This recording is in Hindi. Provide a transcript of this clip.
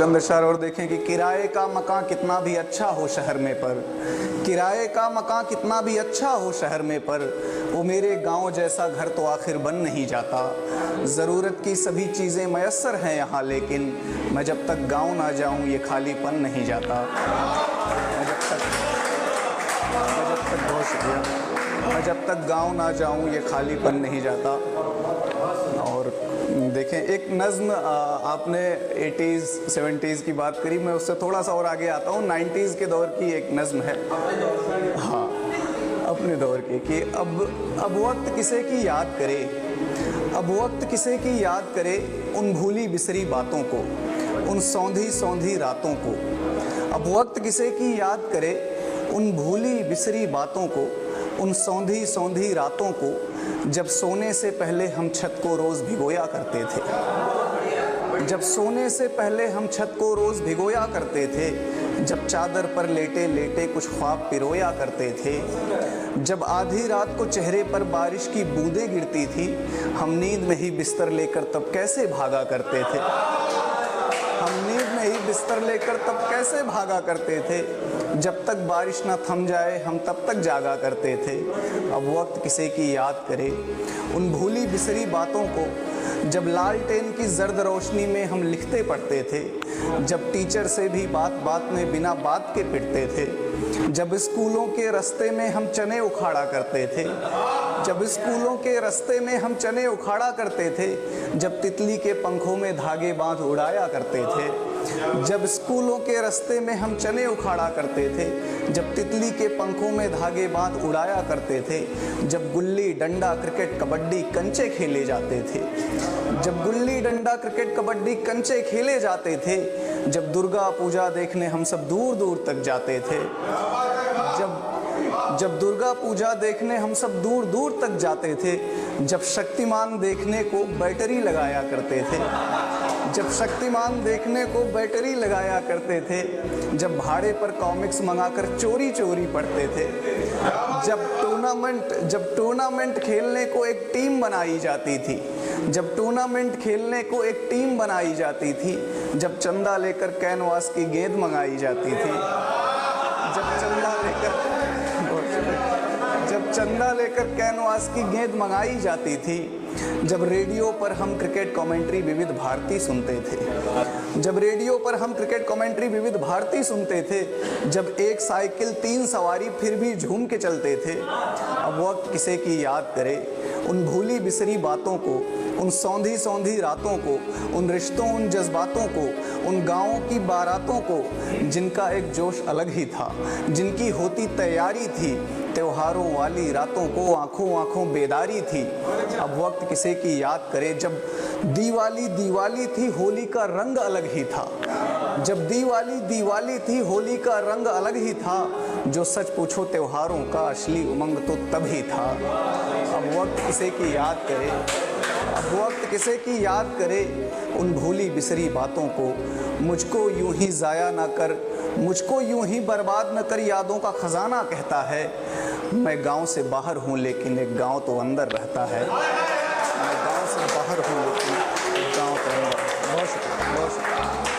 चंद अशआर और देखें कि किराए का मकान कितना भी अच्छा हो शहर में पर, किराए का मकान कितना भी अच्छा हो शहर में पर, वो मेरे गांव जैसा घर तो आखिर बन नहीं जाता। ज़रूरत की सभी चीज़ें मयस्सर हैं यहाँ, लेकिन मैं जब तक गांव ना जाऊँ ये खालीपन नहीं जाता। बहुत शुक्रिया। मैं जब तक गांव ना जाऊँ ये खालीपन नहीं जाता। और देखें एक नज़्म, आपने 80s 70s की बात करी, मैं उससे थोड़ा सा और आगे आता हूँ। 90s के दौर की एक नज़्म है, हाँ अपने दौर की, कि अब वक्त किसे की याद करे, अब वक्त किसे की याद करे उन भूली बिसरी बातों को, उन सौंधी सौंधी रातों को। अब वक्त किसे की याद करे उन भूली बिसरी बातों को, उन सौंधी सौंधी रातों को, जब सोने से पहले हम छत को रोज़ भिगोया करते थे, जब सोने से पहले हम छत को रोज़ भिगोया करते थे, जब चादर पर लेटे लेटे कुछ ख्वाब पिरोया करते थे, जब आधी रात को चेहरे पर बारिश की बूंदें गिरती थी, हम नींद में ही बिस्तर लेकर तब कैसे भागा करते थे, हम नींद में ही बिस्तर लेकर तब कैसे भागा करते थे, जब तक बारिश ना थम जाए हम तब तक जागा करते थे। अब वक्त किसे की याद करे उन भूली बिसरी बातों को, जब लालटेन की जर्द रोशनी में हम लिखते पढ़ते थे, जब टीचर से भी बात बात में बिना बात के पिटते थे, जब स्कूलों के रास्ते में हम चने उखाड़ा करते थे, जब स्कूलों के रास्ते में हम चने उखाड़ा करते थे, जब तितली के पंखों में धागे बांध उड़ाया करते थे, जब स्कूलों के रास्ते में हम चने उखाड़ा करते थे, जब तितली के पंखों में धागे बांध उड़ाया करते थे, जब गुल्ली डंडा क्रिकेट कबड्डी कंचे खेले जाते थे, जब गुल्ली डंडा क्रिकेट कबड्डी कंचे खेले जाते थे, जब दुर्गा पूजा देखने हम सब दूर दूर तक जाते थे, जब दुर्गा पूजा देखने हम सब दूर दूर तक जाते थे, जब शक्तिमान देखने को बैटरी लगाया करते थे, जब शक्तिमान देखने को बैटरी लगाया करते थे, जब भाड़े पर कॉमिक्स मंगाकर चोरी चोरी पढ़ते थे, जब टूर्नामेंट खेलने को एक टीम बनाई जाती थी, जब टूर्नामेंट खेलने को एक टीम बनाई जाती थी, जब चंदा लेकर कैनवास की गेंद मंगाई जाती थी, जब चंदा लेकर कैनवास की गेंद मंगाई जाती थी, जब रेडियो पर हम क्रिकेट कमेंट्री विविध भारती सुनते थे, जब रेडियो पर हम क्रिकेट कमेंट्री विविध भारती सुनते थे, जब एक साइकिल 3 सवारी फिर भी झूम के चलते थे। अब वक्त किसे की याद करे उन भूली बिसरी बातों को, उन सौंधी सौंधी रातों को, उन रिश्तों उन जज्बातों को, उन गाँवों की बारातों को, जिनका एक जोश अलग ही था, जिनकी होती तैयारी थी, त्योहारों वाली रातों को आंखों आंखों बेदारी थी। अब वक्त किसे की याद करे जब दिवाली दिवाली थी होली का रंग अलग ही था, जब दिवाली दिवाली थी होली का रंग अलग ही था, जो सच पूछो त्योहारों का असली उमंग तो तभी था। अब वक्त किसे की याद करे, अब वक्त किसे की याद करे उन भूली बिसरी बातों को, मुझको यूं ही ज़ाया ना कर, मुझको यूं ही बर्बाद न कर, यादों का खजाना कहता है। मैं गांव से बाहर हूं लेकिन एक गांव तो अंदर रहता है, मैं गांव से बाहर हूं लेकिन एक गांव तो अंदर। बहुत शुक्रिया, बहुत शुक्रिया।